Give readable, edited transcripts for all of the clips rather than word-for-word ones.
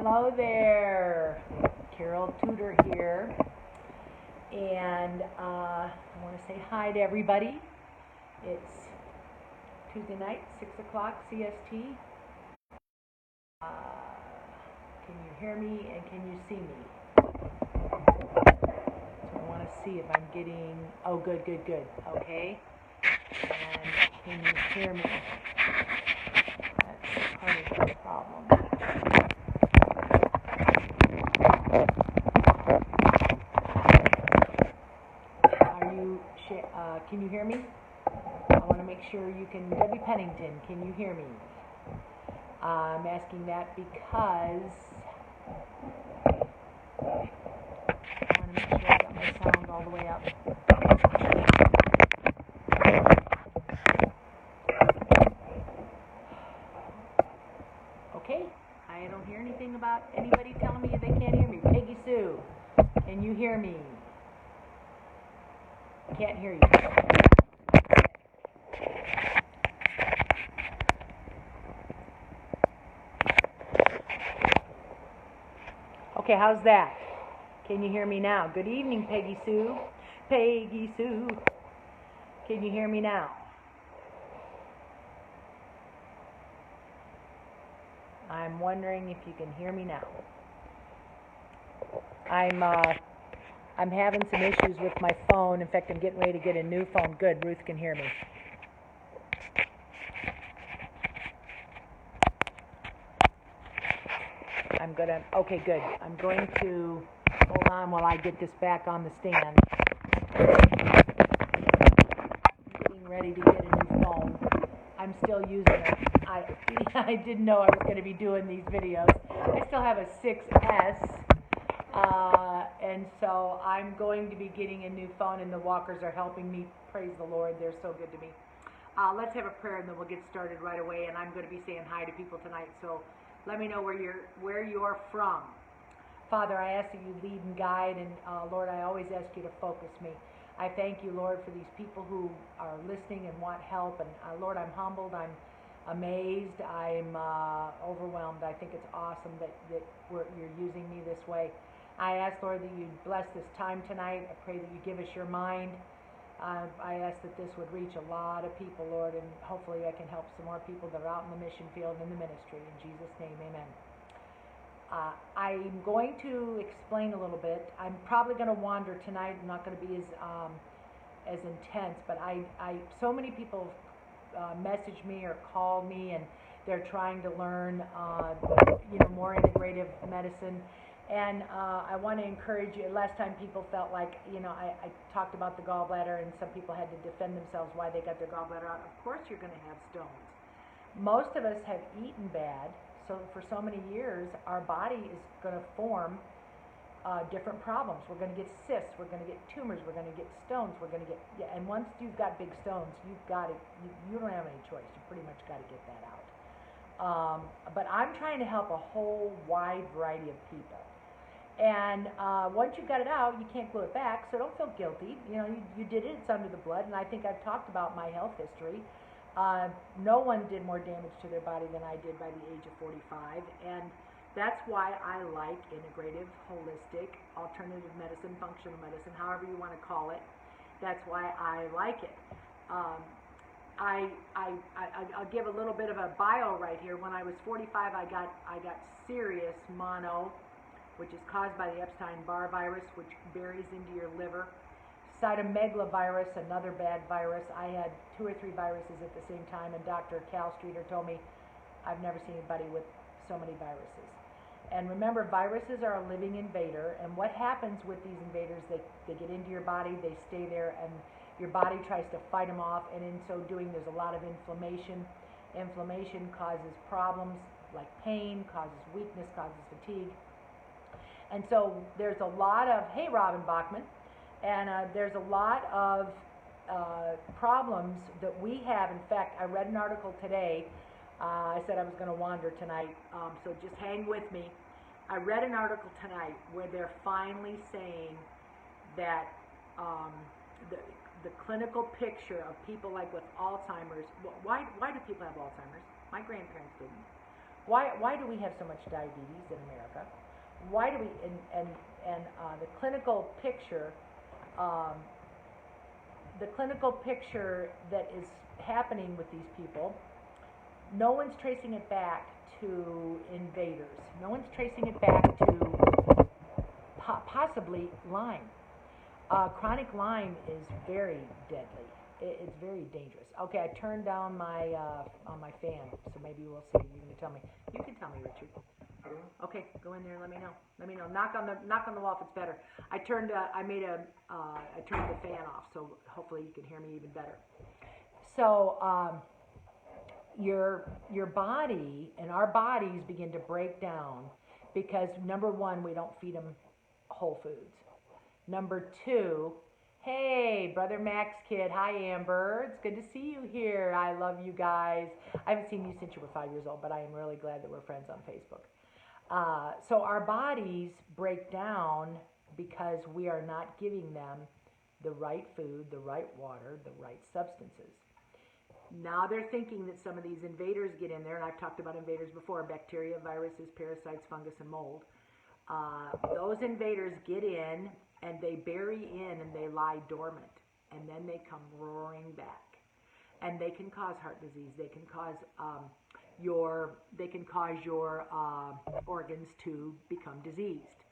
Hello there, Carol Tudor here, and I want to say hi to everybody. It's Tuesday night, 6 o'clock CST. Can you hear me and can you see me? So I want to see if I'm getting, oh good, okay. And can you hear me? That's part of the problem. Can you hear me? I want to make sure you can. Debbie Pennington, can you hear me? I'm asking that because I want to make sure I got my sound all the way up. Okay, I don't hear anything about anybody telling me they can't hear me. Peggy Sue, can you hear me? Can't hear you. Okay, how's that? Can you hear me now? Good evening, Peggy Sue. Peggy Sue. Can you hear me now? I'm wondering if you can hear me now. I'm having some issues with my phone. In fact, I'm getting ready to get a new phone. Good, Ruth can hear me. Okay, good. I'm going to, hold on while I get this back on the stand. I'm getting ready to get a new phone. I'm still using it. I didn't know I was going to be doing these videos. I still have a 6S. And so I'm going to be getting a new phone, and the walkers are helping me. Praise the Lord. They're so good to me. Let's have a prayer, and then we'll get started right away. And I'm going to be saying hi to people tonight, so let me know where you're from. Father, I ask that you lead and guide, and Lord, I always ask you to focus me. I thank you, Lord, for these people who are listening and want help. And Lord, I'm humbled. I'm amazed. I'm overwhelmed. I think it's awesome that you're using me this way. I ask, Lord, that you bless this time tonight. I pray that you give us your mind. I ask that this would reach a lot of people, Lord, and hopefully I can help some more people that are out in the mission field and in the ministry. In Jesus' name, amen. I'm going to explain a little bit. I'm probably going to wander tonight. I'm not going to be as intense, but so many people message me or call me, and they're trying to learn, more integrative medicine. And I want to encourage you. Last time people felt like, I talked about the gallbladder, and some people had to defend themselves why they got their gallbladder out. Of course you're going to have stones. Most of us have eaten bad, so for so many years, our body is going to form different problems. We're going to get cysts, we're going to get tumors, we're going to get stones, and once you've got big stones, you've got it. You don't have any choice. You pretty much got to get that out. But I'm trying to help a whole wide variety of people. And once you've got it out, you can't glue it back, so don't feel guilty. You did it, it's under the blood, and I think I've talked about my health history. No one did more damage to their body than I did by the age of 45, and that's why I like integrative, holistic, alternative medicine, functional medicine, however you want to call it. That's why I like it. I'll give a little bit of a bio right here. When I was 45, I got serious mono, which is caused by the Epstein-Barr virus, which buries into your liver. Cytomegalovirus, another bad virus. I had 2 or 3 viruses at the same time, and Dr. Cal Streeter told me, I've never seen anybody with so many viruses. And remember, viruses are a living invader, and what happens with these invaders, they get into your body, they stay there, and your body tries to fight them off, and in so doing, there's a lot of inflammation. Inflammation causes problems like pain, causes weakness, causes fatigue. And so there's a lot of, hey, Robin Bachman, and there's a lot of problems that we have. In fact, I read an article today. I said I was going to wander tonight, so just hang with me. I read an article tonight where they're finally saying that the clinical picture of people like with Alzheimer's, why do people have Alzheimer's? My grandparents didn't. Why do we have so much diabetes in America? Why do we, the um, clinical picture that is happening with these people, no one's tracing it back to invaders. No one's tracing it back to possibly Lyme. Chronic Lyme is very deadly. It's very dangerous. Okay, I turned down my on my fan, so maybe we'll see. You can tell me. You can tell me, Richard. I don't know. Okay, go in there and let me know. Let me know. Knock on the wall if it's better. I turned the fan off, so hopefully you can hear me even better. So your body and our bodies begin to break down because number one, we don't feed them whole foods. Number two, hey, Brother Max Kid. Hi, Amber. It's good to see you here. I love you guys. I haven't seen you since you were 5 years old, but I am really glad that we're friends on Facebook. So our bodies break down because we are not giving them the right food, the right water, the right substances. Now they're thinking that some of these invaders get in there, and I've talked about invaders before, bacteria, viruses, parasites, fungus, and mold. Those invaders get in, and they bury in, and they lie dormant, and then they come roaring back. And they can cause heart disease. They can cause your organs to become diseased.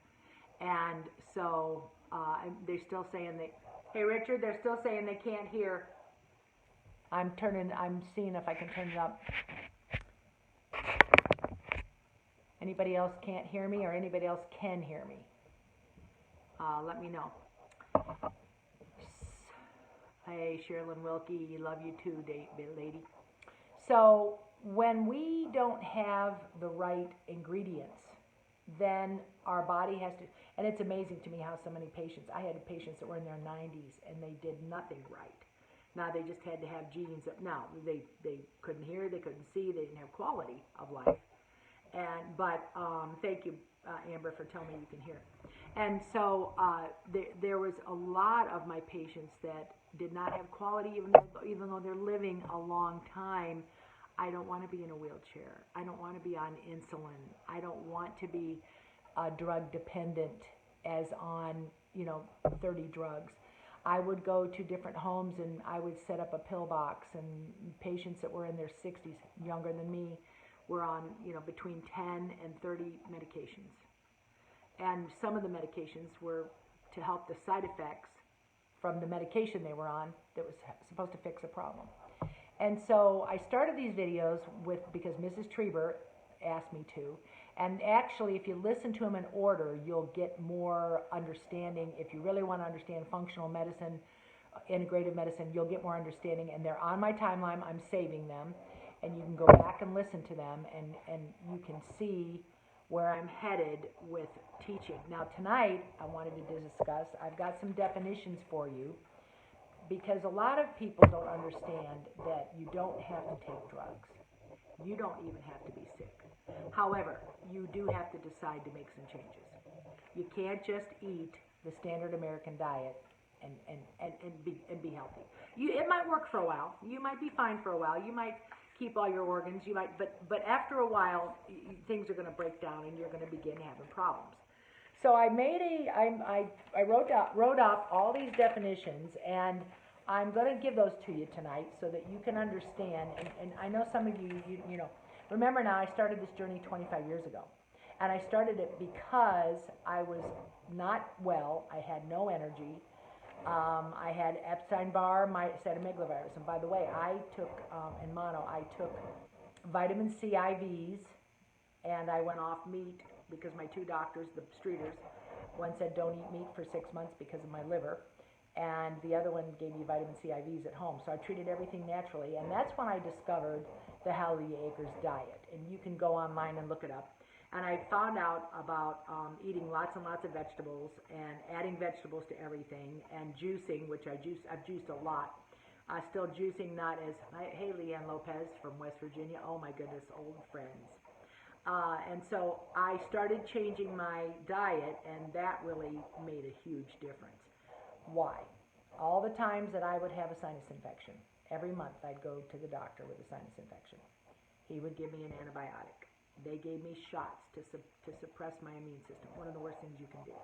And so they're still saying hey Richard, they're still saying they can't hear. I'm seeing if I can turn it up. Anybody else can't hear me, or anybody else can hear me? Let me know. Hey, Sherilyn Wilkie, love you too, lady. So when we don't have the right ingredients, then our body has to, and it's amazing to me how so many patients, I had patients that were in their 90s and they did nothing right. Now they just had to have genes that, now they couldn't hear, they couldn't see, they didn't have quality of life. But thank you, Amber, for telling me you can hear. And so there was a lot of my patients that did not have quality, even though they're living a long time. I don't want to be in a wheelchair. I don't want to be on insulin. I don't want to be drug dependent as on 30 drugs. I would go to different homes and I would set up a pill box, and patients that were in their 60s, younger than me, were on between 10 and 30 medications. And some of the medications were to help the side effects from the medication they were on that was supposed to fix a problem. And so I started these videos because Mrs. Trieber asked me to. And actually, if you listen to them in order, you'll get more understanding. If you really want to understand functional medicine, integrative medicine, you'll get more understanding. And they're on my timeline. I'm saving them. And you can go back and listen to them, and you can see where I'm headed with teaching. Now tonight, I wanted to discuss, I've got some definitions for you, because a lot of people don't understand that you don't have to take drugs. You don't even have to be sick. However, you do have to decide to make some changes. You can't just eat the standard American diet and be healthy. It might work for a while. You might be fine for a while. You might keep all your organs. You might, but after a while, things are going to break down, and you're going to begin having problems. So I wrote up all these definitions, and I'm going to give those to you tonight so that you can understand. And I know some of you remember now, I started this journey 25 years ago. And I started it because I was not well. I had no energy. I had Epstein-Barr, my cytomegalovirus. And by the way, I took, in mono, I took vitamin C IVs, and I went off meat because my two doctors, the Streeters, one said don't eat meat for 6 months because of my liver, and the other one gave me vitamin C IVs at home. So I treated everything naturally, and that's when I discovered the Healthy Acres diet. And you can go online and look it up. And I found out about eating lots and lots of vegetables and adding vegetables to everything, and juicing, which I've juiced a lot. Still juicing, not as, hey, Leanne Lopez from West Virginia. Oh my goodness, old friends. And so I started changing my diet, and that really made a huge difference. Why? All the times that I would have a sinus infection, every month I'd go to the doctor with a sinus infection. He would give me an antibiotic. They gave me shots to suppress my immune system. One of the worst things you can do.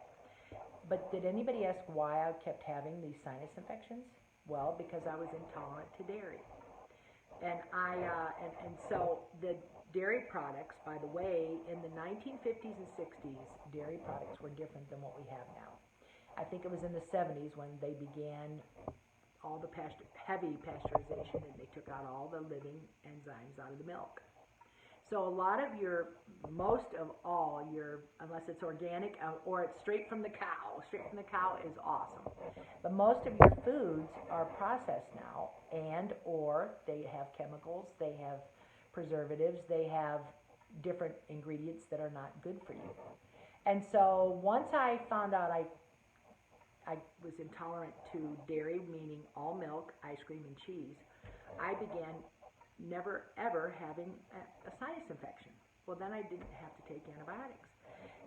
But did anybody ask why I kept having these sinus infections? Well, because I was intolerant to dairy. And so the dairy products, by the way, in the 1950s and 60s, dairy products were different than what we have now. I think it was in the 70s when they began all the heavy pasteurization, and they took out all the living enzymes out of the milk. So a lot of most of all unless it's organic or it's straight from the cow is awesome. But most of your foods are processed now, and or they have chemicals, they have preservatives, they have different ingredients that are not good for you. And so once I found out I was intolerant to dairy, meaning all milk, ice cream, and cheese, I began never ever having a sinus infection. Well, then I didn't have to take antibiotics.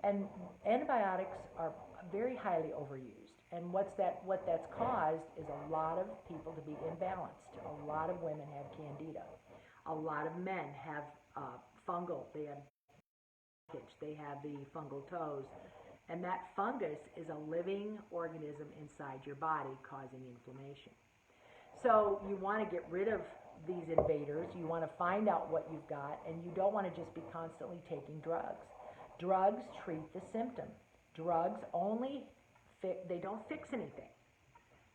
And antibiotics are very highly overused. And what that's caused is a lot of people to be imbalanced. A lot of women have candida. A lot of men have fungal. They have the fungal toes. And that fungus is a living organism inside your body causing inflammation. So you want to get rid of these invaders. You want to find out what you've got, and you don't want to just be constantly taking drugs. Drugs treat the symptom. Drugs they don't fix anything.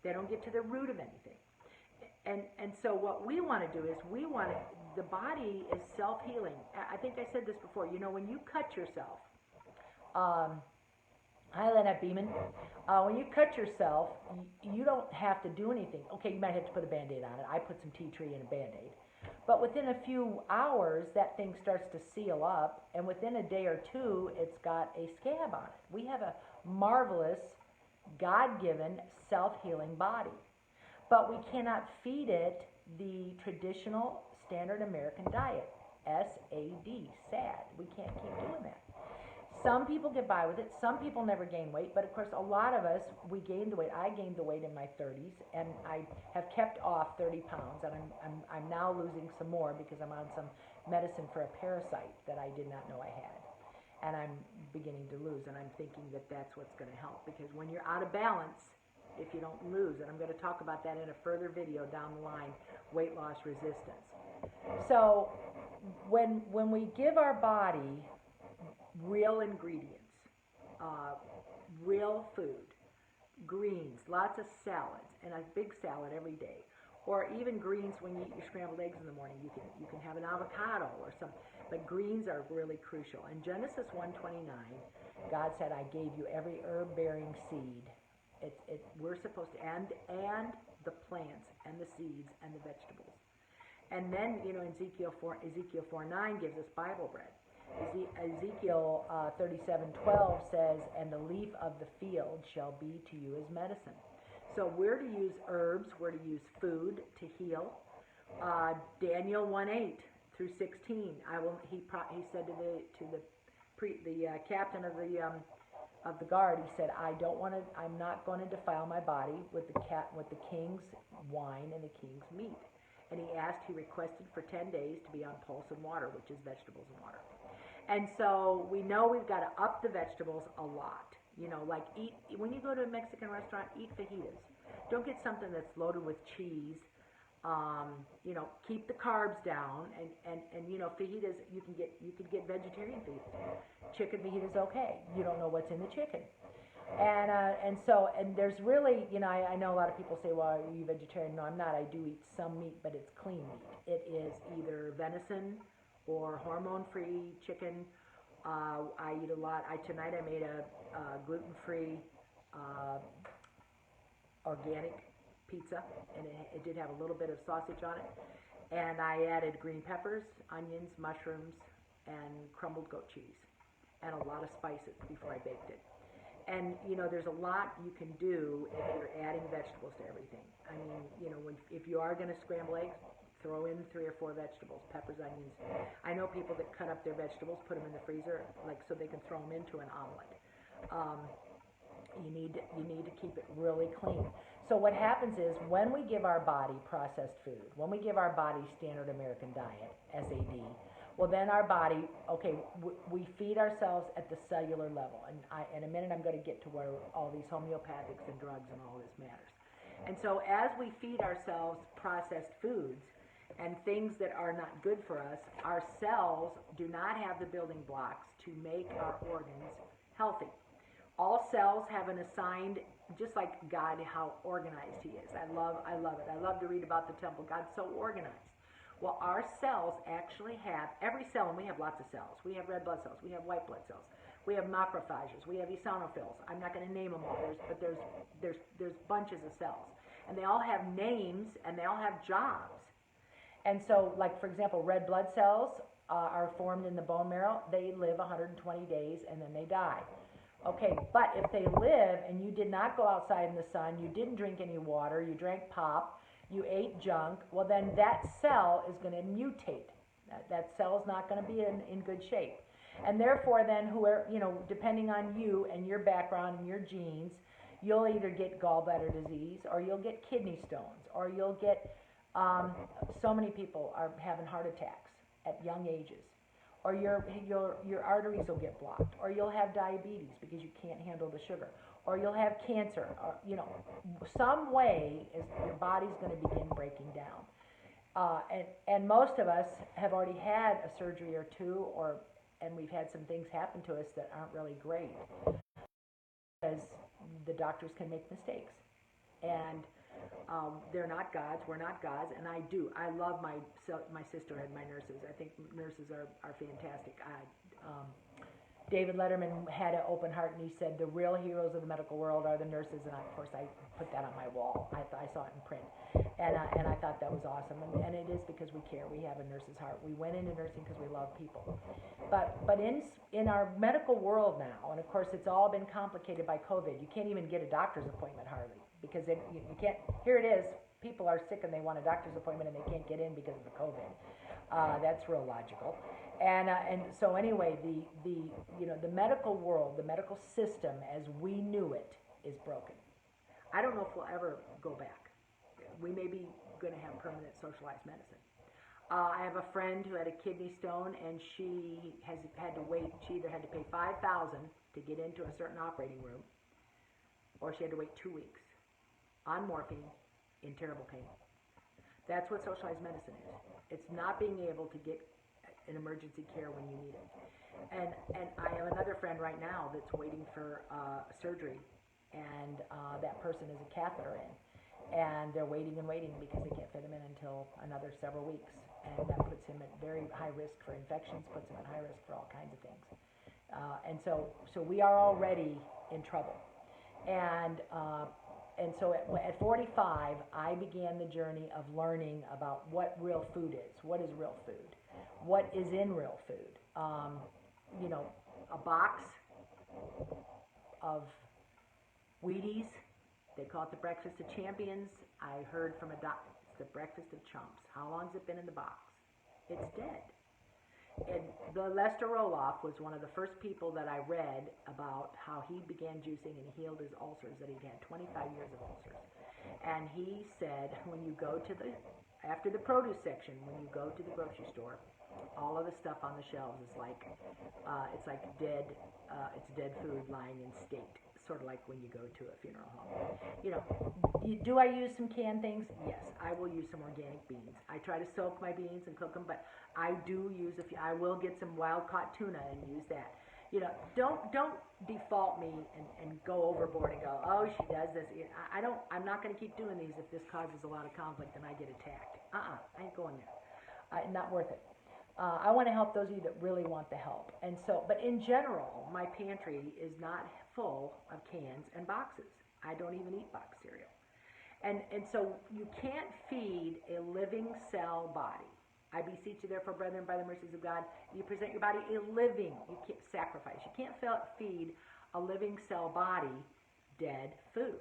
They don't get to the root of anything. And so what we want to do is the body is self-healing. I think I said this before. When you cut yourself, hi, Lynette Beeman. When you cut yourself, you don't have to do anything. Okay, you might have to put a Band-Aid on it. I put some tea tree in a Band-Aid. But within a few hours, that thing starts to seal up, and within a day or two, it's got a scab on it. We have a marvelous, God-given, self-healing body. But we cannot feed it the traditional standard American diet, SAD, SAD. We can't keep doing that. Some people get by with it. Some people never gain weight. But, of course, a lot of us, we gain the weight. I gained the weight in my 30s, and I have kept off 30 pounds. And I'm now losing some more because I'm on some medicine for a parasite that I did not know I had. And I'm beginning to lose. And I'm thinking that that's what's going to help. Because when you're out of balance, if you don't lose, and I'm going to talk about that in a further video down the line, weight loss resistance. So when we give our body real ingredients, real food, greens, lots of salads, and a big salad every day, or even greens when you eat your scrambled eggs in the morning. You can have an avocado or something, but greens are really crucial. In Genesis 1:29, God said, "I gave you every herb-bearing seed." We're supposed to, and the plants and the seeds and the vegetables. And then Ezekiel 4:9 gives us Bible bread. Ezekiel 37:12 says, "And the leaf of the field shall be to you as medicine." So we're to use herbs, we're to use food to heal. Daniel 1:8-16. He said to the captain of the guard, he said, I'm not going to defile my body with the king's wine and the king's meat. And he requested for 10 days to be on pulse and water, which is vegetables and water. And so we know we've got to up the vegetables a lot. When you go to a Mexican restaurant, eat fajitas. Don't get something that's loaded with cheese. Keep the carbs down, and fajitas, you can get vegetarian fajitas. Chicken fajitas, okay. You don't know what's in the chicken. And there's really, I know a lot of people say, well, are you vegetarian? No, I'm not. I do eat some meat, but it's clean meat. It is either venison or hormone-free chicken. I eat a lot. Tonight I made a gluten-free organic pizza, and it did have a little bit of sausage on it. And I added green peppers, onions, mushrooms, and crumbled goat cheese, and a lot of spices before I baked it. And, there's a lot you can do if you're adding vegetables to everything. I mean, if you are going to scramble eggs, throw in 3 or 4 vegetables, peppers, onions. I know people that cut up their vegetables, put them in the freezer, so they can throw them into an omelet. You need to keep it really clean. So what happens is when we give our body processed food, when we give our body standard American diet, SAD, Well, then our body, okay, we feed ourselves at the cellular level. And in a minute, I'm going to get to where all these homeopathics and drugs and all this matters. And so as we feed ourselves processed foods and things that are not good for us, our cells do not have the building blocks to make our organs healthy. All cells have an assigned, just like God, how organized He is. I love it. I love to read about the temple. God's so organized. Well, our cells actually have, every cell, and we have lots of cells. We have red blood cells. We have white blood cells. We have macrophages. We have eosinophils. I'm not going to name them all, but there's bunches of cells. And they all have names, and they all have jobs. And so, like, for example, red blood cells are formed in the bone marrow. They live 120 days, and then they die. Okay, but if they live and you did not go outside in the sun, you didn't drink any water, you drank pop, you ate junk, well then that cell is going to mutate. That cell is not going to be in good shape. And therefore then, whoever, depending on you and your background and your genes, you'll either get gallbladder disease or you'll get kidney stones or you'll get, so many people are having heart attacks at young ages. Or your arteries will get blocked, or you'll have diabetes because you can't handle the sugar, or you'll have cancer, or some way is your body's going to begin breaking down. And most of us have already had a surgery or two, and we've had some things happen to us that aren't really great, because the doctors can make mistakes, and they're not gods, we're not gods, and I love my sister and my nurses. I think nurses are fantastic. David Letterman had an open heart, and he said the real heroes of the medical world are the nurses, and of course I put that on my wall. I saw it in print, and I thought that was awesome, and it is because we care. We have a nurse's heart. We went into nursing because we love people, but in our medical world now, and of course it's all been complicated by COVID. You can't even get a doctor's appointment hardly, because you can't. Here it is. People are sick and they want a doctor's appointment and they can't get in because of the COVID. That's real logical. And so anyway, the medical world, the medical system as we knew it, is broken. I don't know if we'll ever go back. We may be going to have permanent socialized medicine. I have a friend who had a kidney stone, and she has had to wait. She either had to pay $5,000 to get into a certain operating room, or she had to wait 2 weeks on morphine in terrible pain. That's what socialized medicine is. It's not being able to get an emergency care when you need it. And I have another friend right now that's waiting for surgery, and that person is a catheter in, and they're waiting and waiting because they can't fit him in until another several weeks, and that puts him at very high risk for infections, puts him at high risk for all kinds of things. And so we are already in trouble. And so at 45, I began the journey of learning about what real food is. What is real food? What is in real food? A box of Wheaties, they call it the breakfast of champions. I heard from a doctor, it's the breakfast of chumps. How long's it been in the box? It's dead. And the Lester Roloff was one of the first people that I read about how he began juicing and healed his ulcers, that he'd had 25 years of ulcers. And he said, when you go to after the produce section, when you go to the grocery store, all of the stuff on the shelves is like, it's like dead food lying in state. Sort of like when you go to a funeral home. Do I use some canned things? Yes, I will use some organic beans. I try to soak my beans and cook them, but I do use I will get some wild-caught tuna and use that. Don't default me and go overboard and go, oh, she does this. I'm not going to keep doing these if this causes a lot of conflict and I get attacked. I ain't going there. Not worth it. I want to help those of you that really want the help. And so, but in general, my pantry is not full of cans and boxes. I don't even eat box cereal. And so you can't feed a living cell body. I beseech you therefore, brethren, by the mercies of God, you present your body a living, you can't sacrifice. You can't feed a living cell body dead food.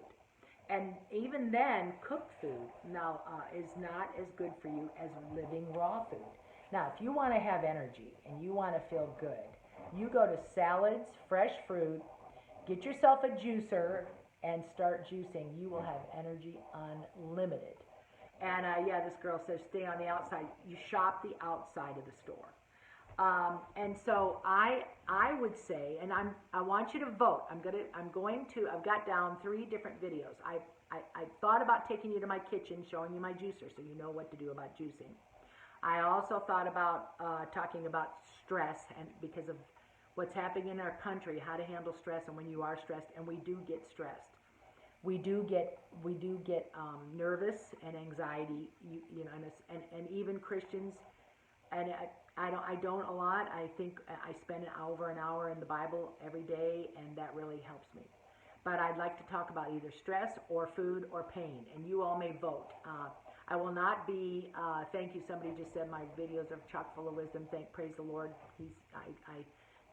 And even then, cooked food now is not as good for you as living raw food. Now, if you want to have energy and you want to feel good, you go to salads, fresh fruit, get yourself a juicer, and start juicing. You will have energy unlimited. And this girl says stay on the outside. You shop the outside of the store. And so I would say, and I want you to vote. I've got down 3 different videos. I thought about taking you to my kitchen, showing you my juicer, so you know what to do about juicing. I also thought about talking about stress, and because of what's happening in our country, how to handle stress, and when you are stressed, and we do get stressed. We do get nervous and anxiety, you know, and even Christians, and I don't a lot. I think I spend an hour in the Bible every day, and that really helps me. But I'd like to talk about either stress or food or pain, and you all may vote. I will not be. Thank you. Somebody just said my videos are chock full of wisdom. Praise the Lord. I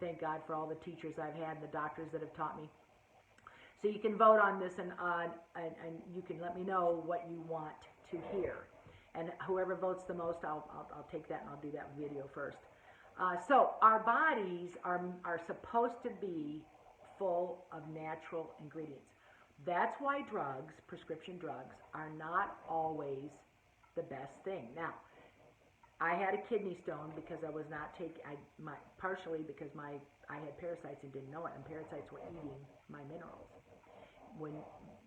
thank God for all the teachers I've had, and the doctors that have taught me. So you can vote on this, and you can let me know what you want to hear. And whoever votes the most, I'll take that, and I'll do that video first. So our bodies are supposed to be full of natural ingredients. That's why drugs, prescription drugs, are not always the best thing. Now, I had a kidney stone because I was not taking, partially because I had parasites and didn't know it, and parasites were eating my minerals. When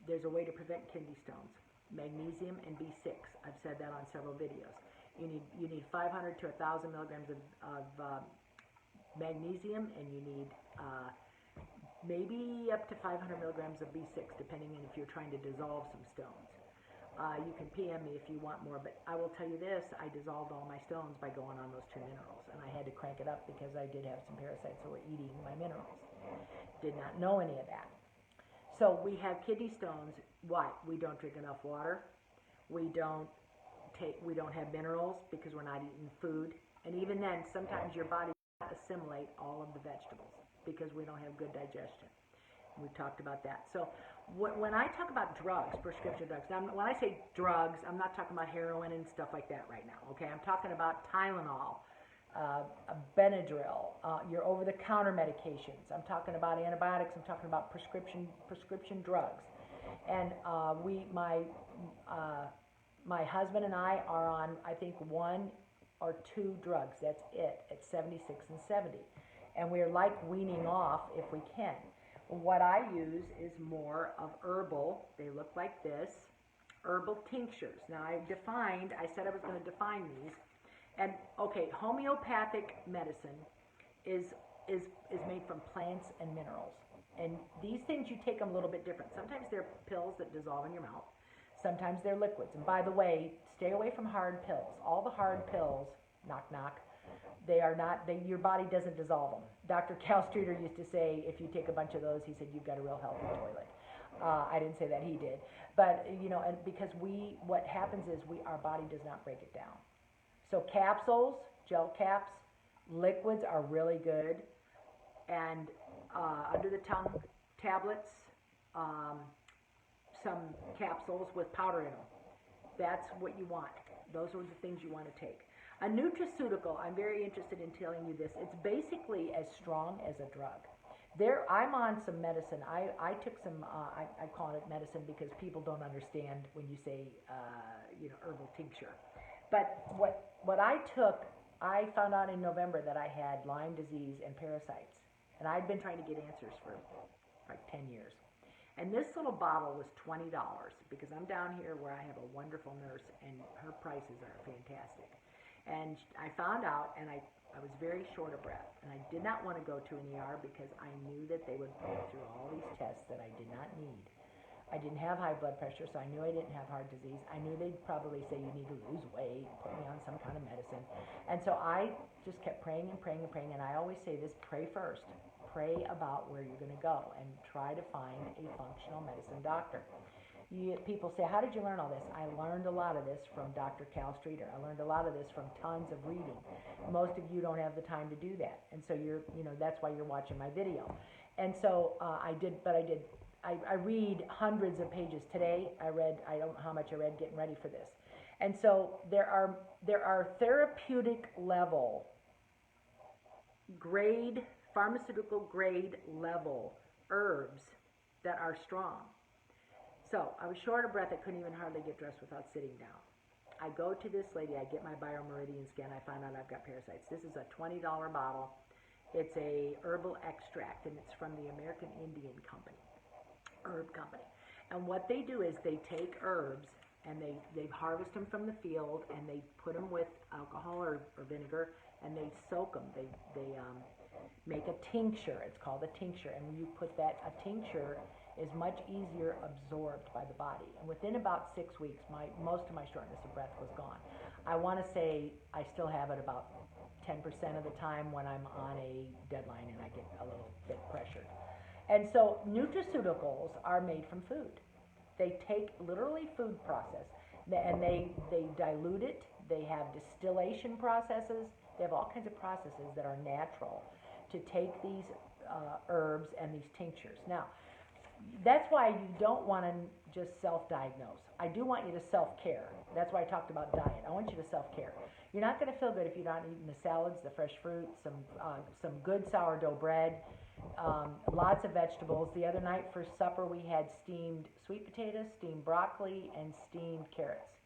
there's a way to prevent kidney stones, magnesium and B6. I've said that on several videos. You need 500 to 1,000 milligrams of magnesium, and you need maybe up to 500 milligrams of B6, depending on if you're trying to dissolve some stones. You can PM me if you want more, but I will tell you this, I dissolved all my stones by going on those 2 minerals, and I had to crank it up because I did have some parasites that were eating my minerals. Did not know any of that. So we have kidney stones. Why? We don't drink enough water. We don't have minerals because we're not eating food. And even then, sometimes your body doesn't assimilate all of the vegetables because we don't have good digestion. We've talked about that. So when I talk about drugs, prescription drugs, now when I say drugs, I'm not talking about heroin and stuff like that right now, okay? I'm talking about Tylenol, Benadryl, your over-the-counter medications. I'm talking about antibiotics. I'm talking about prescription drugs. And my husband and I are on, I think, 1 or 2 drugs. That's it, at 76 and 70. And we're like weaning off if we can. What I use is more of herbal. They look like this, herbal tinctures. Now I said I was going to define these. And okay, homeopathic medicine is made from plants and minerals. And these things, you take them a little bit different. Sometimes they're pills that dissolve in your mouth. Sometimes they're liquids. And by the way, stay away from hard pills. All the hard pills, knock knock, your body doesn't dissolve them. Dr. Cal Streeter used to say, if you take a bunch of those, he said, you've got a real healthy toilet. I didn't say that, he did. But, you know, and because what happens is our body does not break it down. So capsules, gel caps, liquids are really good. And under the tongue tablets, some capsules with powder in them. That's what you want. Those are the things you want to take. A nutraceutical, I'm very interested in telling you this. It's basically as strong as a drug. I'm on some medicine. I took some, I call it medicine because people don't understand when you say, herbal tincture. But what I took, I found out in November that I had Lyme disease and parasites. And I'd been trying to get answers for like 10 years. And this little bottle was $20 because I'm down here where I have a wonderful nurse and her prices are fantastic. And I found out, and I was very short of breath, and I did not want to go to an ER because I knew that they would go through all these tests that I did not need. I didn't have high blood pressure, so I knew I didn't have heart disease. I knew they'd probably say you need to lose weight, put me on some kind of medicine. And so I just kept praying and praying and praying, and I always say this, pray first. Pray about where you're going to go and try to find a functional medicine doctor. People say, how did you learn all this? I learned a lot of this from Dr. Cal Streeter. I learned a lot of this from tons of reading. Most of you don't have the time to do that. And so that's why you're watching my video. And so I read hundreds of pages. Today I don't know how much I read getting ready for this. And so there are therapeutic level grade, pharmaceutical grade level herbs that are strong. So I was short of breath. I couldn't even hardly get dressed without sitting down. I go to this lady, I get my biomeridian scan, I find out I've got parasites. This is a $20 bottle. It's a herbal extract, and it's from the American Indian Company, herb company. And what they do is they take herbs and they harvest them from the field, and they put them with alcohol or vinegar, and they soak them. They make a tincture. It's called a tincture, and when you put that, a tincture is much easier absorbed by the body. And within about 6 weeks, most of my shortness of breath was gone. I want to say I still have it about 10% of the time when I'm on a deadline and I get a little bit pressured. And so nutraceuticals are made from food. They take literally food process, and they dilute it. They have distillation processes. They have all kinds of processes that are natural to take these herbs and these tinctures. Now, that's why you don't want to just self-diagnose. I do want you to self-care. That's why I talked about diet. I want you to self-care. You're not going to feel good if you're not eating the salads, the fresh fruit, some good sourdough bread, lots of vegetables. The other night for supper we had steamed sweet potatoes, steamed broccoli, and steamed carrots.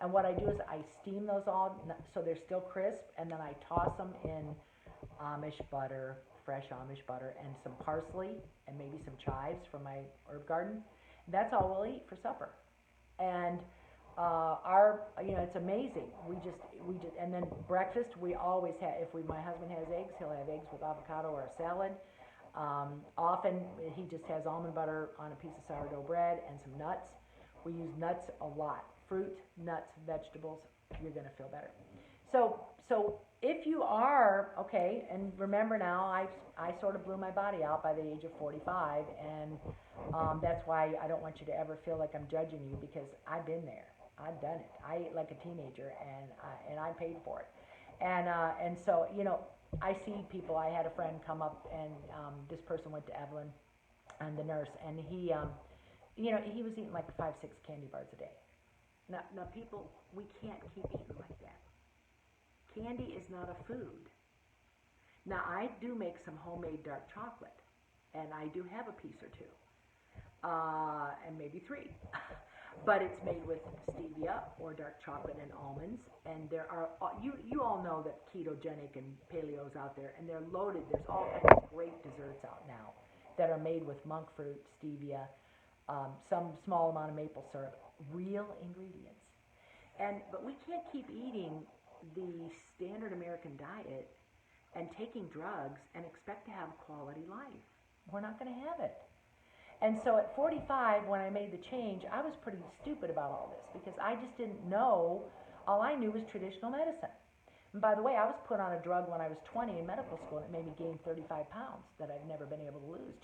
And what I do is I steam those all so they're still crisp, and then I toss them in Amish butter, fresh Amish butter, and some parsley, and maybe some chives from my herb garden. That's all we'll eat for supper. And it's amazing. We just, and then breakfast we always have. My husband has eggs, he'll have eggs with avocado or a salad. Often he just has almond butter on a piece of sourdough bread and some nuts. We use nuts a lot. Fruit, nuts, vegetables, you're going to feel better. So if you are, okay, and remember now, I sort of blew my body out by the age of 45, and that's why I don't want you to ever feel like I'm judging you, because I've been there. I've done it. I ate like a teenager, and I paid for it. And so, I see people. I had a friend come up, and this person went to Evelyn, and the nurse, and he was eating like 5-6 candy bars a day. Now, people, we can't keep eating like that. Candy is not a food. Now, I do make some homemade dark chocolate, and I do have a piece or two, and maybe 3. But it's made with stevia or dark chocolate and almonds, and there are, you all know that ketogenic and paleo's out there, and they're loaded. There's all kinds of great desserts out now that are made with monk fruit, stevia, some small amount of maple syrup, real ingredients. But we can't keep eating the standard American diet and taking drugs and expect to have quality life. We're not going to have it. And so at 45, when I made the change, I was pretty stupid about all this, because I just didn't know. All I knew was traditional medicine. And by the way, I was put on a drug when I was 20 in medical school, and it made me gain 35 pounds that I've never been able to lose,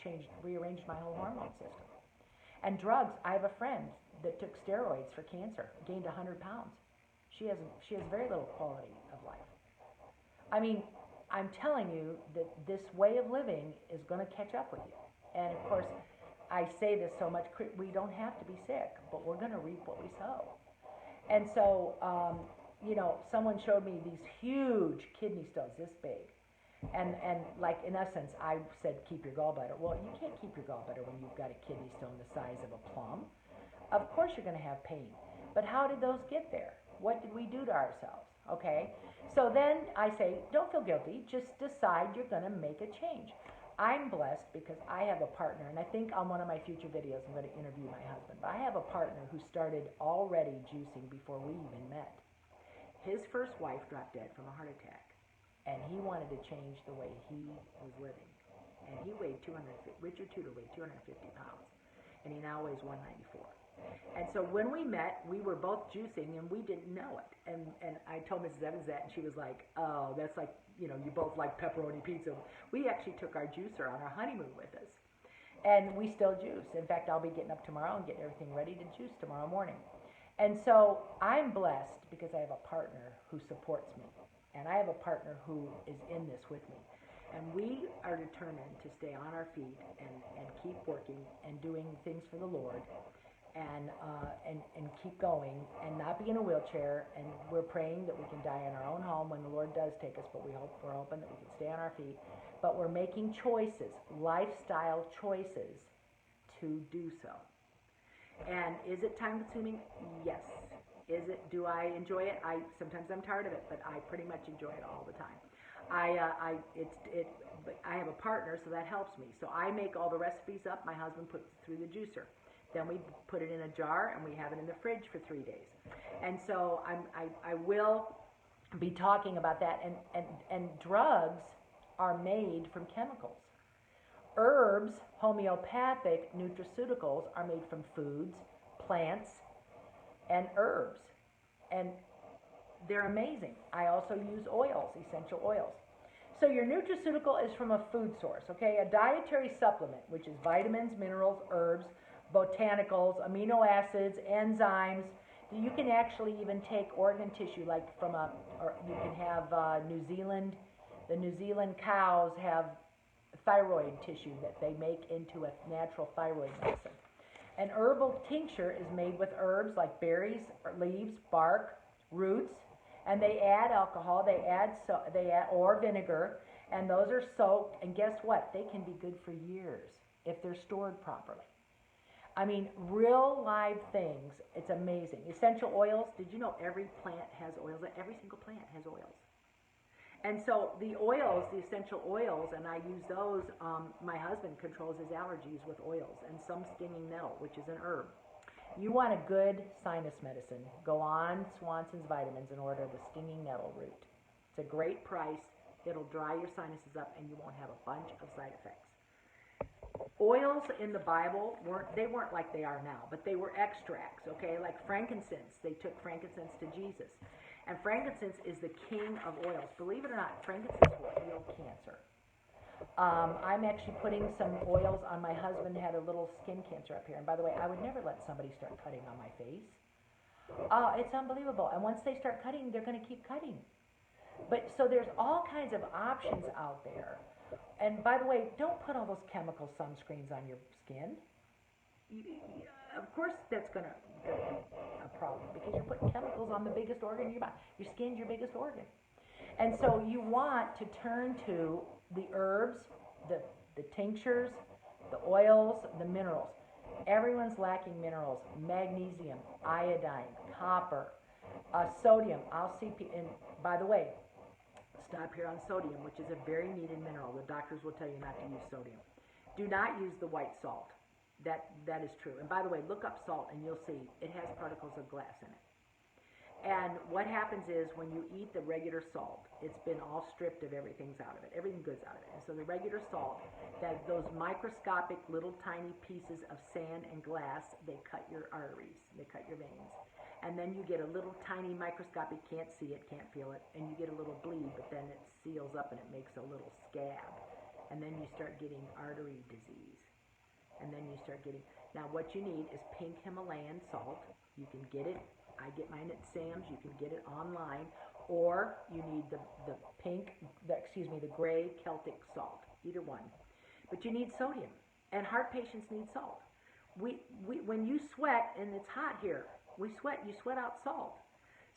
rearranged my whole hormone system. And drugs, I have a friend that took steroids for cancer, gained 100 pounds. She has very little quality of life. I mean, I'm telling you that this way of living is going to catch up with you. And of course, I say this so much, we don't have to be sick, but we're going to reap what we sow. And so, someone showed me these huge kidney stones this big. And like, in essence, I said, keep your gallbladder. Well, you can't keep your gallbladder when you've got a kidney stone the size of a plum. Of course you're going to have pain. But how did those get there? What did we do to ourselves? Okay? So then I say, don't feel guilty. Just decide you're going to make a change. I'm blessed because I have a partner, and I think on one of my future videos I'm going to interview my husband. But I have a partner who started already juicing before we even met. His first wife dropped dead from a heart attack, and he wanted to change the way he was living. And he weighed Richard Tudor weighed 250 pounds, and he now weighs 194. And so when we met, we were both juicing, and we didn't know it. And I told Mrs. Evans that, and she was like, oh, that's like, you both like pepperoni pizza. We actually took our juicer on our honeymoon with us. And we still juice. In fact, I'll be getting up tomorrow and getting everything ready to juice tomorrow morning. And so I'm blessed because I have a partner who supports me. And I have a partner who is in this with me. And we are determined to stay on our feet and keep working and doing things for the Lord. And keep going and not be in a wheelchair, and we're praying that we can die in our own home when the Lord does take us, but we're hoping that we can stay on our feet. But we're making choices, lifestyle choices, to do so. And is it time consuming? Yes. Do I enjoy it? Sometimes I'm tired of it, but I pretty much enjoy it all the time. But I have a partner, so that helps me. So I make all the recipes up. My husband puts it through the juicer. Then we put it in a jar and we have it in the fridge for 3 days. And so I will be talking about that. And drugs are made from chemicals. Herbs, homeopathic nutraceuticals, are made from foods, plants, and herbs. And they're amazing. I also use oils, essential oils. So your nutraceutical is from a food source, okay? A dietary supplement, which is vitamins, minerals, herbs, botanicals, amino acids, enzymes. You can actually even take organ tissue, like or you can have New Zealand. The New Zealand cows have thyroid tissue that they make into a natural thyroid medicine. An herbal tincture is made with herbs like berries, leaves, bark, roots, and they add alcohol, or vinegar, and those are soaked, and guess what? They can be good for years if they're stored properly. I mean, real live things. It's amazing. Essential oils. Did you know every plant has oils? Every single plant has oils. And so the oils, the essential oils, and I use those. My husband controls his allergies with oils and some stinging nettle, which is an herb. You want a good sinus medicine, go on Swanson's Vitamins and order the stinging nettle root. It's a great price. It'll dry your sinuses up and you won't have a bunch of side effects. Oils in the Bible weren't like they are now, but they were extracts, okay? Like frankincense. They took frankincense to Jesus. And frankincense is the king of oils. Believe it or not, frankincense will heal cancer. I'm actually putting some oils on. My husband had a little skin cancer up here. And by the way, I would never let somebody start cutting on my face. It's unbelievable. And once they start cutting, they're going to keep cutting. But so there's all kinds of options out there. And by the way, don't put all those chemical sunscreens on your skin. Of course that's going to be a problem because you're putting chemicals on the biggest organ in your body. Your skin's your biggest organ. And so you want to turn to the herbs, the tinctures, the oils, the minerals. Everyone's lacking minerals: magnesium, iodine, copper, sodium. And by the way, stop here on sodium, which is a very needed mineral. The doctors will tell you not to use sodium. Do not use the white salt. That is true. And by the way, look up salt and you'll see it has particles of glass in it. And what happens is when you eat the regular salt, it's been all stripped of everything's out of it. Everything good's out of it. And so the regular salt, those microscopic little tiny pieces of sand and glass, they cut your arteries, they cut your veins. And then you get a little tiny microscopic, can't see it, can't feel it, and you get a little bleed, but then it seals up and it makes a little scab. And then you start getting artery disease. And then you start getting, now what you need is pink Himalayan salt. You can get it. I get mine at Sam's. You can get it online, or you need the gray Celtic salt, either one. But you need sodium, and heart patients need salt. When you sweat, and it's hot here, you sweat out salt.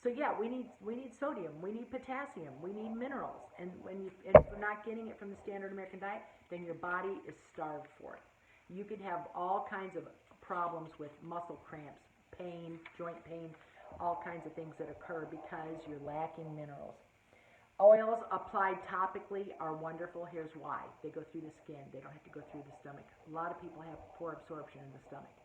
So yeah, we need sodium, we need potassium, we need minerals, and if you're not getting it from the standard American diet, then your body is starved for it. You could have all kinds of problems with muscle cramps, pain, joint pain, all kinds of things that occur because you're lacking minerals. Oils applied topically are wonderful. Here's why. They go through the skin. They don't have to go through the stomach. A lot of people have poor absorption in the stomach.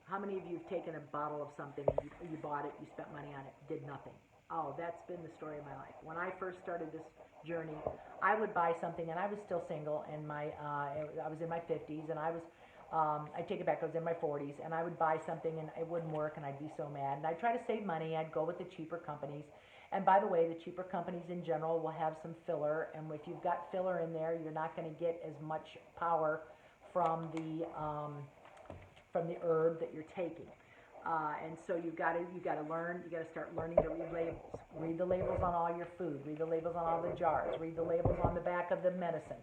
How many of you have taken a bottle of something, you bought it, you spent money on it, did nothing? Oh, that's been the story of my life. When I first started this journey, I would buy something, and I was still single, and I was in my 50s, and I take it back, I was in my 40s, and I would buy something and it wouldn't work and I'd be so mad. And I'd try to save money. I'd go with the cheaper companies. And by the way, the cheaper companies in general will have some filler, and if you've got filler in there, you're not going to get as much power from the herb that you're taking. And so you've got to start learning to read labels. Read the labels on all your food. Read the labels on all the jars. Read the labels on the back of the medicine.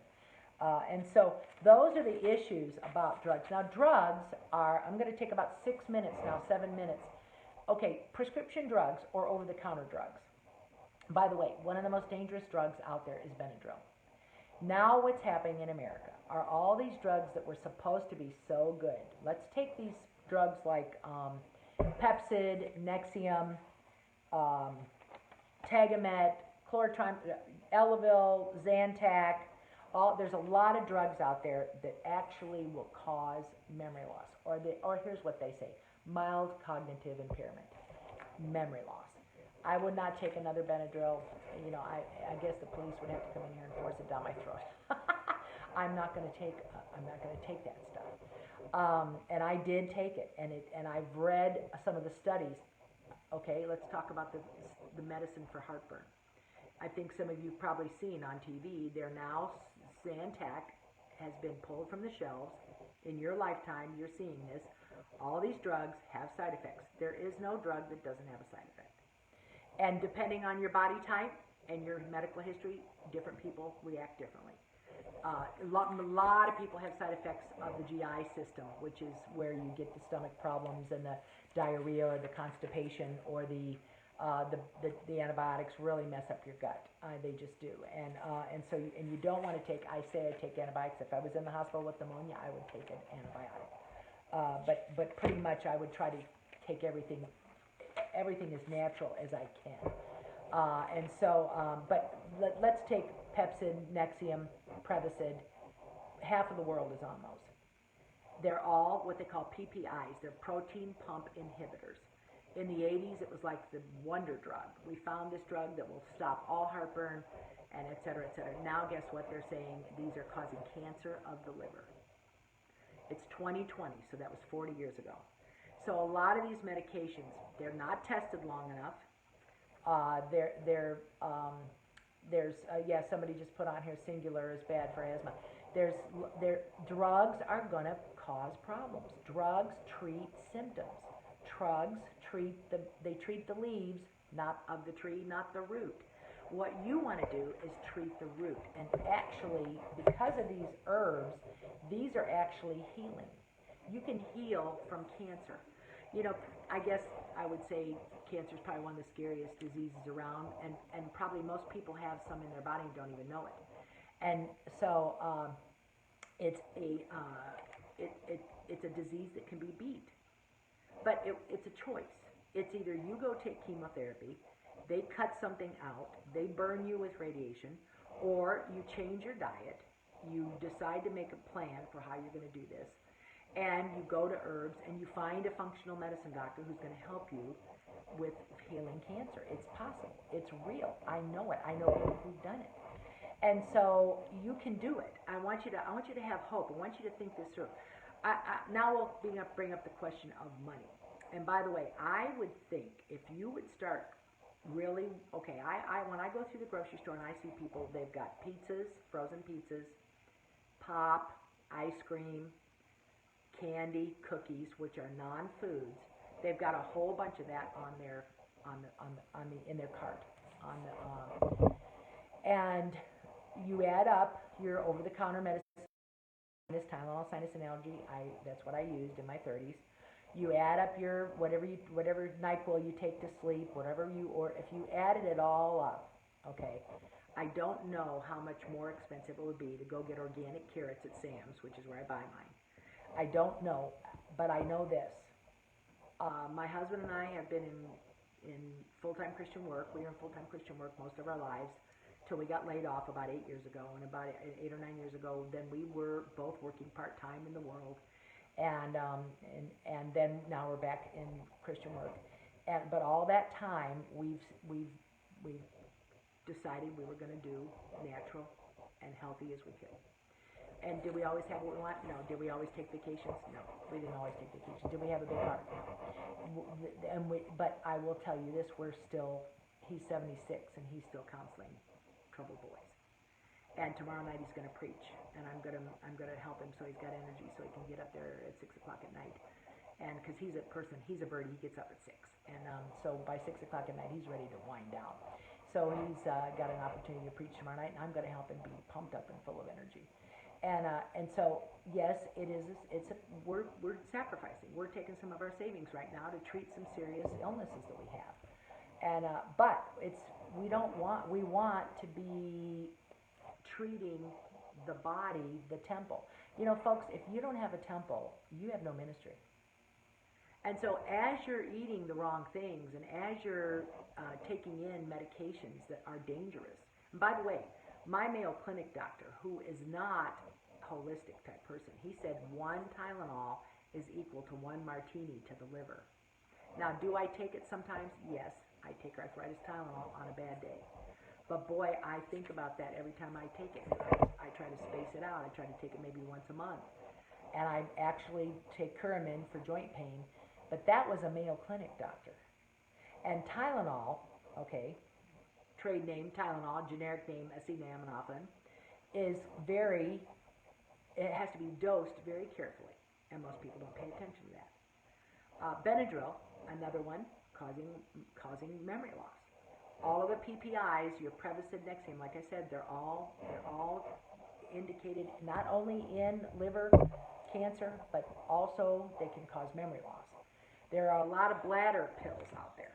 And so those are the issues about drugs. Now drugs are, I'm going to take about 6 minutes now, 7 minutes. Okay, prescription drugs or over-the-counter drugs. By the way, one of the most dangerous drugs out there is Benadryl. Now what's happening in America are all these drugs that were supposed to be so good. Let's take these drugs like Pepcid, Nexium, um, Tagamet, chlorotrim, Elavil, Zantac. There's a lot of drugs out there that actually will cause memory loss, or here's what they say: mild cognitive impairment, memory loss. I would not take another Benadryl. I guess the police would have to come in here and force it down my throat. I'm not going to take that stuff. And I did take it, and I've read some of the studies. Okay, let's talk about the medicine for heartburn. I think some of you've probably seen on TV. They're now Zantac has been pulled from the shelves. In your lifetime, you're seeing this. All these drugs have side effects. There is no drug that doesn't have a side effect. And depending on your body type and your medical history, different people react differently. A lot of people have side effects of the GI system, which is where you get the stomach problems and the diarrhea or the constipation or the antibiotics really mess up your gut. They just do. And so you don't want to take. I say I take antibiotics. If I was in the hospital with pneumonia, I would take an antibiotic. But pretty much I would try to take everything as natural as I can. But let's take Pepsid, Nexium, Prevacid. Half of the world is on those. They're all what they call PPIs. They're protein pump inhibitors. In the 80s, it was like the wonder drug. We found this drug that will stop all heartburn, and et cetera, et cetera. Now, guess what they're saying? These are causing cancer of the liver. It's 2020, so that was 40 years ago. So a lot of these medications, they're not tested long enough. Somebody just put on here, singular is bad for asthma. Drugs are going to cause problems. Drugs treat symptoms. Drugs treat the leaves, not of the tree, not the root. What you want to do is treat the root. And actually, because of these herbs, these are actually healing. You can heal from cancer. I guess I would say cancer is probably one of the scariest diseases around, and probably most people have some in their body and don't even know it. And so it's a disease that can be beat, but it's a choice. It's either you go take chemotherapy, they cut something out, they burn you with radiation, or you change your diet, you decide to make a plan for how you're going to do this, and you go to herbs and you find a functional medicine doctor who's going to help you with healing cancer. It's possible. It's real. I know it. I know people who've done it. And so you can do it. I want you to have hope. I want you to think this through. Now we'll bring up the question of money. And by the way, I would think if you would start really, when I go through the grocery store and I see people, they've got pizzas, frozen pizzas, pop, ice cream, candy, cookies, which are non-foods. They've got a whole bunch of that in their cart. And you add up your over-the-counter medicine, this Tylenol, sinus and allergy. That's what I used in my 30s. You add up your whatever NyQuil you take to sleep, or if you added it all up, okay. I don't know how much more expensive it would be to go get organic carrots at Sam's, which is where I buy mine. I don't know, but I know this. My husband and I have been in full-time Christian work. We were in full-time Christian work most of our lives till we got laid off about 8 years ago. And about 8 or 9 years ago, then we were both working part-time in the world. And then now we're back in Christian work. But all that time, we've decided we were going to do natural and healthy as we could. And did we always have what we want? No. Did we always take vacations? No. We didn't always take vacations. Did we have a big heart? No. But I will tell you this: he's 76 and he's still counseling troubled boys. And tomorrow night he's going to preach, and I'm going to help him so he's got energy, so he can get up there at 6 o'clock at night. And because he's a birdie, he gets up at 6, and so by 6 o'clock at night he's ready to wind down. So he's got an opportunity to preach tomorrow night, and I'm going to help him be pumped up and full of energy. And so, yes, we're sacrificing. We're taking some of our savings right now to treat some serious illnesses that we have. But we want to be treating the body, the temple. Folks, if you don't have a temple, you have no ministry. And so as you're eating the wrong things and as you're taking in medications that are dangerous, and by the way, my Mayo Clinic doctor, who is not a holistic type person, he said one Tylenol is equal to one martini to the liver. Now, do I take it sometimes? Yes, I take arthritis Tylenol on a bad day. But boy, I think about that every time I take it. I try to space it out. I try to take it maybe once a month. And I actually take Curamin for joint pain. But that was a Mayo Clinic doctor. And Tylenol, okay, trade name Tylenol, generic name acetaminophen, is it has to be dosed very carefully. And most people don't pay attention to that. Benadryl, another one, causing memory loss. All of the PPIs, your Prevacid, Nexium, like I said, they're all indicated not only in liver cancer, but also they can cause memory loss. There are a lot of bladder pills out there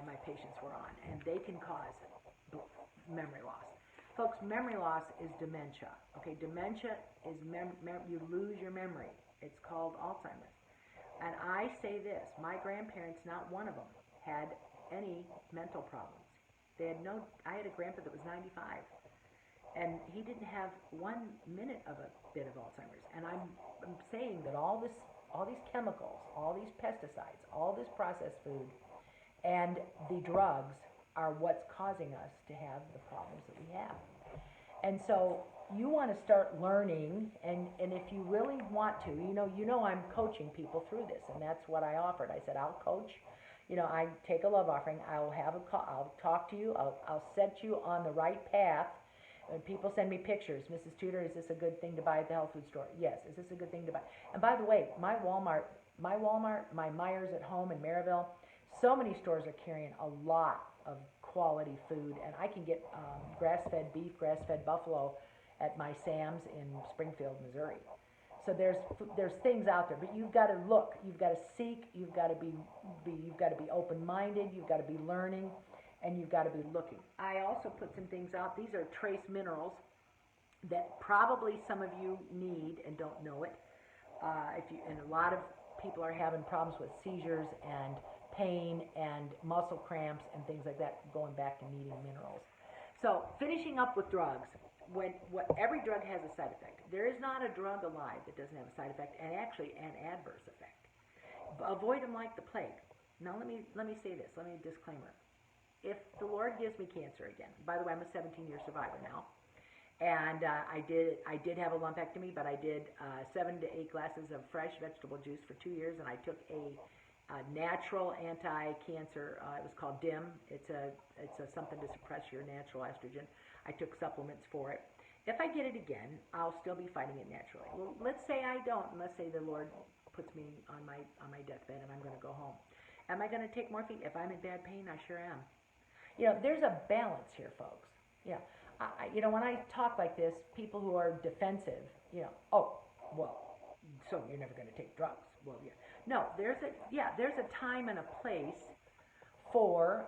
my patients were on, and they can cause memory loss. Folks, memory loss is dementia. Okay, dementia is you lose your memory. It's called Alzheimer's. And I say this, my grandparents, not one of them, had any mental problems. I had a grandpa that was 95, and he didn't have 1 minute of a bit of Alzheimer's. And I'm saying that all these chemicals, all these pesticides, all this processed food, and the drugs are what's causing us to have the problems that we have. And so you want to start learning, and if you really want to, you know I'm coaching people through this, and that's what I offered. I said, I'll coach. I take a love offering. I'll talk to you. I'll set you on the right path. And people send me pictures. Mrs. Tudor, is this a good thing to buy at the health food store? Yes. Is this a good thing to buy? And by the way, my Walmart, my Myers at Home in Maryville, so many stores are carrying a lot of quality food, and I can get grass-fed beef, grass-fed buffalo at my Sam's in Springfield, Missouri. So there's things out there, but you've got to look, you've got to seek, you've got to be open-minded, you've got to be learning, and you've got to be looking. I also put some things out. These are trace minerals that probably some of you need and don't know it. And a lot of people are having problems with seizures and pain and muscle cramps and things like that, going back to needing minerals. So finishing up with drugs. Every drug has a side effect. There is not a drug alive that doesn't have a side effect, and actually an adverse effect. Avoid them like the plague. Now let me say this. Let me disclaimer. If the Lord gives me cancer again, by the way, I'm a 17-year survivor now, and I did have a lumpectomy, but I did 7 to 8 glasses of fresh vegetable juice for 2 years, and I took a natural anti-cancer. It was called DIM. It's a something to suppress your natural estrogen. I took supplements for it. If I get it again, I'll still be fighting it naturally. Well, let's say I don't, and let's say the Lord puts me on my deathbed and I'm going to go home. Am I going to take morphine? If I'm in bad pain, I sure am. There's a balance here, folks. When I talk like this, people who are defensive, oh, well, so you're never going to take drugs. Well, yeah. No, there's a time and a place for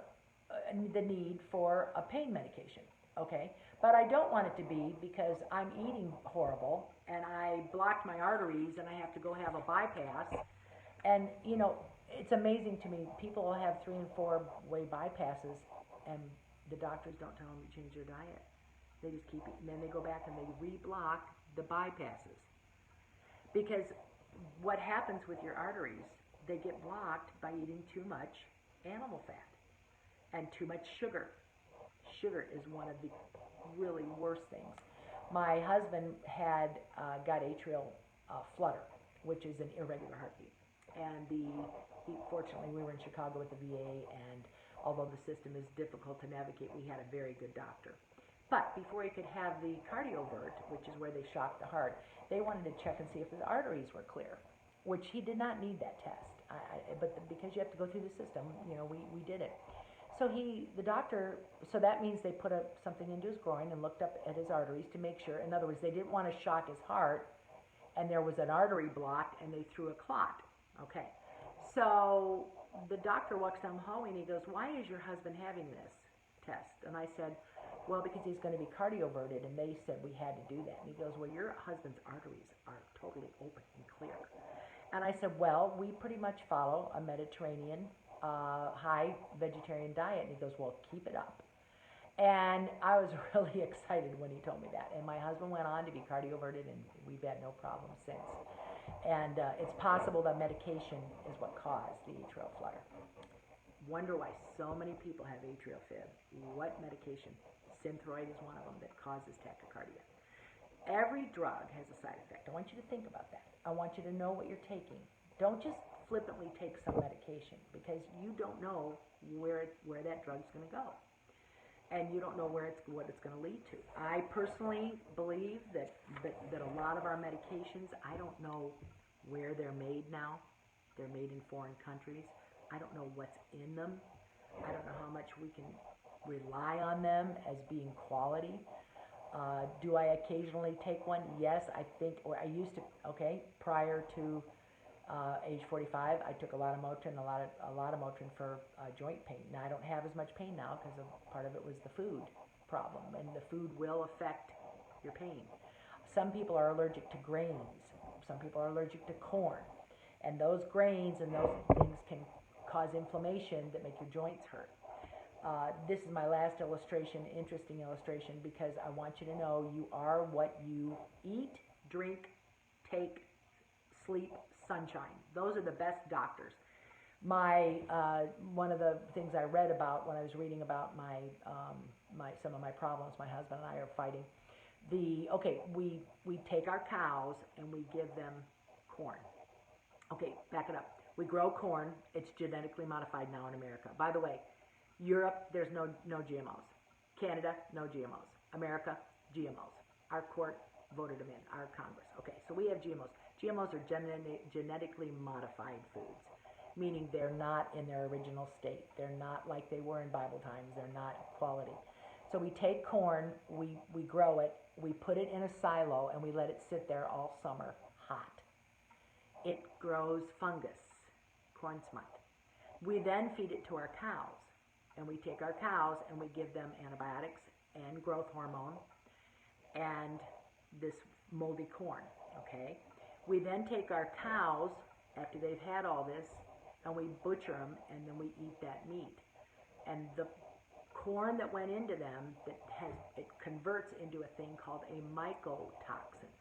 the need for a pain medication, okay? But I don't want it to be because I'm eating horrible and I blocked my arteries and I have to go have a bypass. And, it's amazing to me. People will have 3- and 4-way bypasses and the doctors don't tell them to change their diet. They just keep it, and then they go back and they reblock the bypasses. Because what happens with your arteries, they get blocked by eating too much animal fat and too much sugar. Sugar is one of the really worst things. My husband had got atrial flutter, which is an irregular heartbeat. And fortunately, we were in Chicago with the VA, and although the system is difficult to navigate, we had a very good doctor. But before he could have the cardiovert, which is where they shock the heart, they wanted to check and see if his arteries were clear, which he did not need that test. But because you have to go through the system, we did it. So the doctor, so that means they put something into his groin and looked up at his arteries to make sure. In other words, they didn't want to shock his heart, and there was an artery blocked, and they threw a clot. Okay. So the doctor walks down the hallway, and he goes, "Why is your husband having this test?" And I said, "Well, because he's going to be cardioverted," and they said we had to do that. And he goes, "Well, your husband's arteries are totally open and clear." And I said, well, we pretty much follow a Mediterranean, high vegetarian diet. And he goes, well, keep it up. And I was really excited when he told me that. And my husband went on to be cardioverted, and we've had no problems since. And it's possible that medication is what caused the atrial flutter. Wonder why so many people have atrial fib. What medication? Synthroid is one of them that causes tachycardia. Every drug has a side effect. I want you to think about that. I want you to know what you're taking. Don't just flippantly take some medication, because you don't know where that drug's going to go. And you don't know what it's going to lead to. I personally believe that a lot of our medications, I don't know where they're made now. They're made in foreign countries. I don't know what's in them. I don't know how much we can rely on them as being quality. Do I occasionally take one? Yes, I think, or I used to, prior to age 45, I took a lot of Motrin, a lot of Motrin for joint pain. Now I don't have as much pain now because part of it was the food problem, and the food will affect your pain. Some people are allergic to grains. Some people are allergic to corn, and those grains and those things can cause inflammation that make your joints hurt. This is my last illustration, interesting illustration, because I want you to know you are what you eat, drink, take, sleep, sunshine. Those are the best doctors. One of the things I read about when I was reading about some of my problems my husband and I are fighting, we take our cows and we give them corn. Okay, back it up. We grow corn. It's genetically modified now in America. By the way, Europe, there's no GMOs. Canada, no GMOs. America, GMOs. Our court voted them in, our Congress. Okay, so we have GMOs. GMOs are genetically modified foods, meaning they're not in their original state. They're not like they were in Bible times. They're not quality. So we take corn, we grow it, we put it in a silo, and we let it sit there all summer hot. It grows fungus, corn smut. We then feed it to our cows. And we take our cows and we give them antibiotics and growth hormone and this moldy corn, okay? We then take our cows, after they've had all this, and we butcher them, and then we eat that meat. And the corn that went into them, it converts into a thing called a mycotoxin.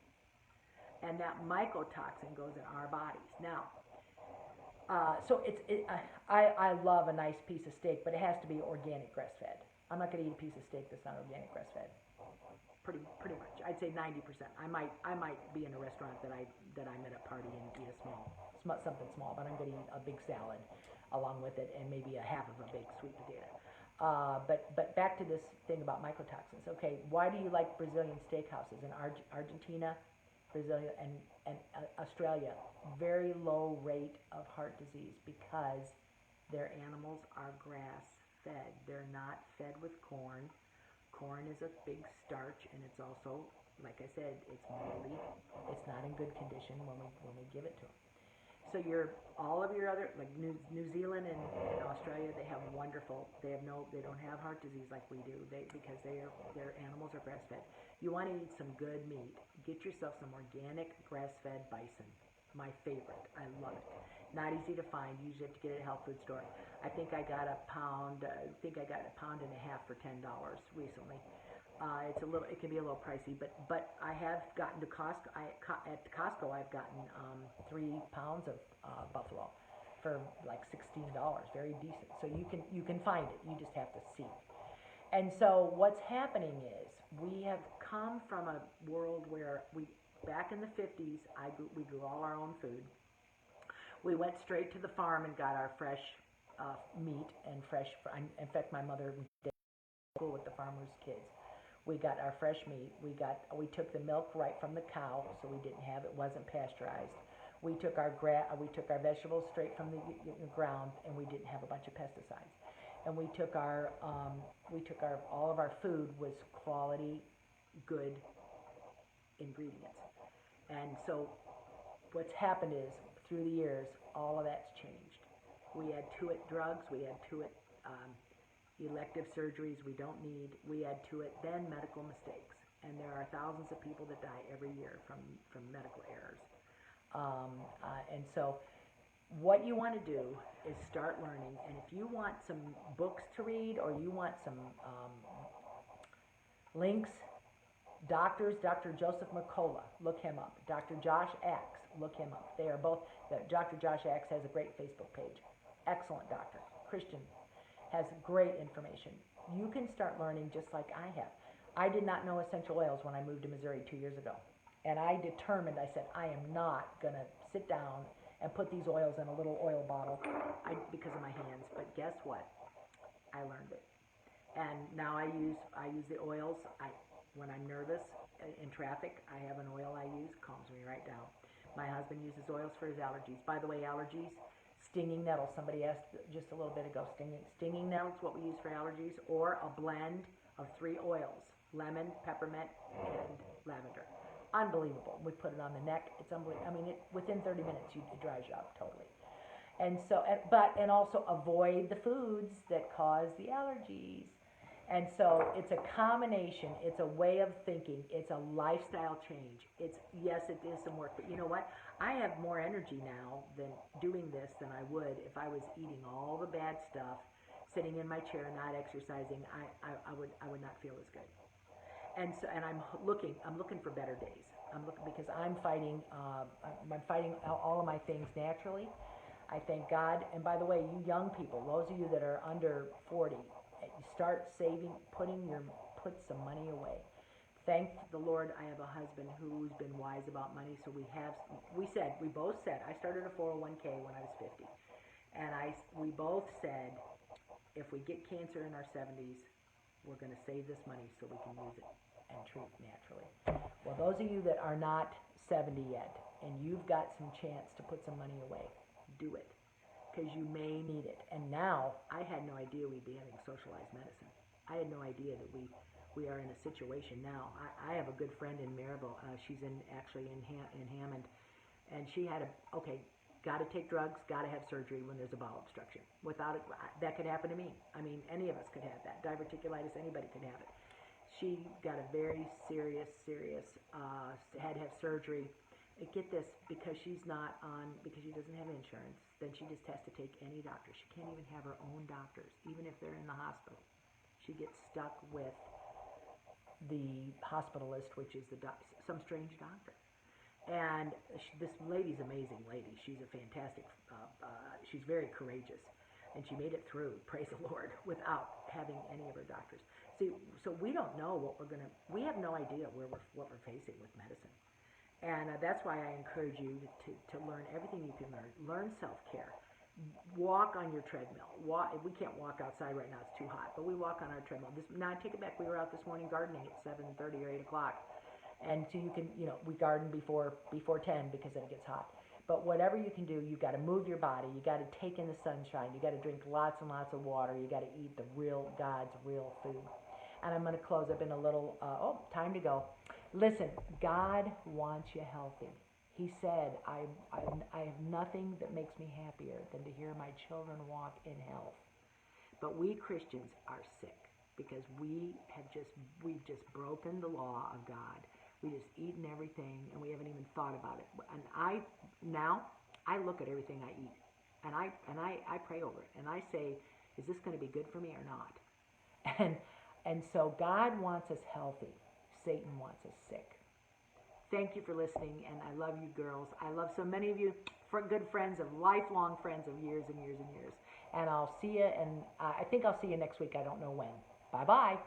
And that mycotoxin goes in our bodies. Now, I love a nice piece of steak, but it has to be organic grass-fed. I'm not going to eat a piece of steak that's not organic grass-fed. Pretty much. I'd say 90%. I might be in a restaurant that I'm at a party and eat something small, but I'm going to eat a big salad along with it and maybe a half of a big sweet potato. But back to this thing about mycotoxins. Okay, why do you like Brazilian steakhouses in Argentina, Brazil, and Australia? Very low rate of heart disease because their animals are grass-fed. They're not fed with corn. Corn is a big starch, and it's also, like I said, it's moldy. It's not in good condition when we give it to them. So all of your other, like New Zealand and Australia, they have wonderful. They don't have heart disease like we do. Because their animals are grass-fed. You want to eat some good meat. Get yourself some organic grass-fed bison. My favorite. I love it. Not easy to find. You usually have to get it at a health food store. I think I got a pound. I think I got a pound and a half for $10 recently. It can be a little pricey, but I have gotten to Costco. At Costco, I've gotten 3 pounds of buffalo for like $16. Very decent. So you can find it. You just have to see. And so what's happening is we have come from a world where back in the 50s, we grew all our own food. We went straight to the farm and got our fresh meat and fresh. In fact, my mother did school with the farmers' kids. We got our fresh meat. We took the milk right from the cow, so we didn't have it wasn't pasteurized. We took our vegetables straight from the ground, and we didn't have a bunch of pesticides. And we took all of our food was quality, good ingredients. And so what's happened is, through the years, all of that's changed. We add to it drugs, we add to it elective surgeries we don't need, we add to it then medical mistakes. And there are thousands of people that die every year from medical errors. And so what you want to do is start learning. And if you want some books to read or you want some links, doctors, Dr. Joseph McCullough, look him up. Dr. Josh Axe, look him up. They are both, Dr. Josh Axe has a great Facebook page. Excellent doctor. Christian, has great information. You can start learning just like I have. I did not know essential oils when I moved to Missouri 2 years ago. And I determined, I said, I am not going to sit down and put these oils in a little oil bottle because of my hands. But guess what? I learned it. And now I use the oils. When I'm nervous in traffic, I have an oil I use, calms me right down. My husband uses oils for his allergies. By the way, allergies, stinging nettles. Somebody asked just a little bit ago, stinging nettles, what we use for allergies, or a blend of 3 oils, lemon, peppermint, and lavender. Unbelievable. We put it on the neck. It's unbelievable. I mean, within 30 minutes, it dries you up totally. And so, and also avoid the foods that cause the allergies. And so it's a combination, it's a way of thinking, it's a lifestyle change. Yes, it is some work, but you know what? I have more energy now than doing this than I would if I was eating all the bad stuff, sitting in my chair, not exercising. I would not feel as good. And so, and I'm looking for better days. I'm looking because I'm fighting all of my things naturally. I thank God. And by the way, you young people, those of you that are under 40, start saving, put some money away. Thank the Lord I have a husband who's been wise about money, so we both said, I started a 401k when I was 50, and we both said, if we get cancer in our 70s, we're going to save this money so we can use it and treat naturally. Well, those of you that are not 70 yet, and you've got some chance to put some money away, do it. Because you may need it. And now, I had no idea we'd be having socialized medicine. I had no idea that we are in a situation now. I have a good friend in Maryville. She's actually in Hammond. And she had got to take drugs, got to have surgery when there's a bowel obstruction. Without it, that could happen to me. I mean, any of us could have that. Diverticulitis, anybody could have it. She got a very serious, had to have surgery. Get this, because she doesn't have insurance, then she just has to take any doctor. She can't even have her own doctors, even if they're in the hospital. She gets stuck with the hospitalist, which is some strange doctor. And this lady's an amazing lady. She's a fantastic, she's very courageous. And she made it through, praise the Lord, without having any of her doctors. See, so we don't know we have no idea what we're facing with medicine. And that's why I encourage you to learn everything you can learn. Learn self-care. Walk on your treadmill. We can't walk outside right now. It's too hot. But we walk on our treadmill. Now, I take it back. We were out this morning gardening at 7:30 or 8 o'clock. And so you can, we garden before 10 because then it gets hot. But whatever you can do, you've got to move your body. You got to take in the sunshine. You got to drink lots and lots of water. You got to eat God's real food. And I'm going to close up in a little, time to go. Listen, God wants you healthy. He said, I have nothing that makes me happier than to hear my children walk in health. But we Christians are sick because we've just broken the law of God. We just eaten everything and we haven't even thought about it. And I look at everything I eat and I pray over it and I say, is this going to be good for me or not? And so God wants us healthy. Satan wants us sick. Thank you for listening, and I love you girls. I love so many of you, good friends, lifelong friends of years and years and years. And I'll see you, and I think I'll see you next week. I don't know when. Bye-bye.